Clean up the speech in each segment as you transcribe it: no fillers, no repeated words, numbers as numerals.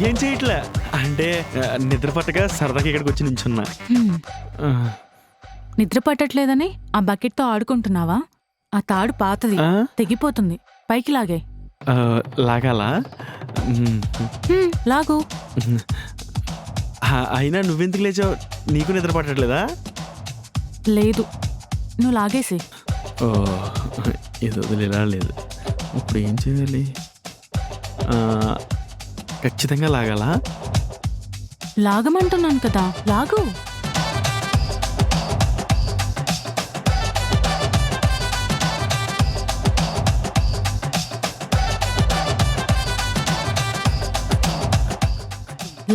ఏం చేయట్లే అంటే నిద్ర పట్టగా సరదాగా ఇక్కడికి వచ్చి నించున్నా. నిద్ర పట్టట్లేదని ఆ బకెట్తో ఆడుకుంటున్నావా? ఆ తాడు పాతది, తెగిపోతుంది. పైకి లాగే. లాగాలా? లాగు. అయినా నువ్వెందుకు లేచావు? నీకు నిద్ర పట్టట్లేదా? లేదు, నువ్వు లాగేసి. ఓ ఇది వదిలేలా లేదు. ఇప్పుడు ఏం చేయాలి? ఖచ్చితంగా లాగాలా? లాగమంటున్నాను కదా, లాగు.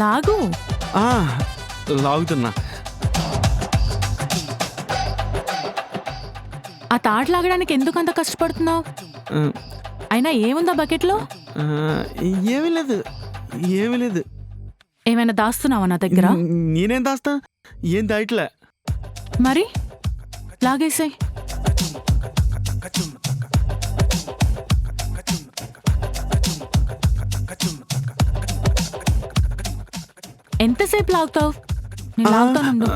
లాగు. లాగుతున్నా. ఆ తాడు లాగడానికి ఎందుకు అంత కష్టపడుతున్నావు? అయినా ఏముందా బకెట్లో? ఏమీ లేదు, ఏమీ లేదు. ఏమైనా దాస్తున్నావా నా దగ్గర? నేనేం దాస్తా? ఏం దాయట్లే. మరి లాగేసాయి. ఎంతసేపు లాగుతావు? నేను లాగుతానుండు.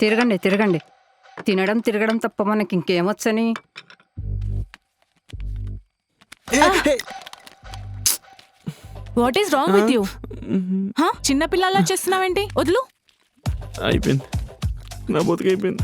తిరగండి తిరగండి. తినడం తప్ప మనకి ఇంకేమొచ్చని. What is wrong with you? చిన్నపిల్లలా చేస్తున్నావేంటి? వదులు. అయిపోయింది, నా బతుకు అయిపోయింది.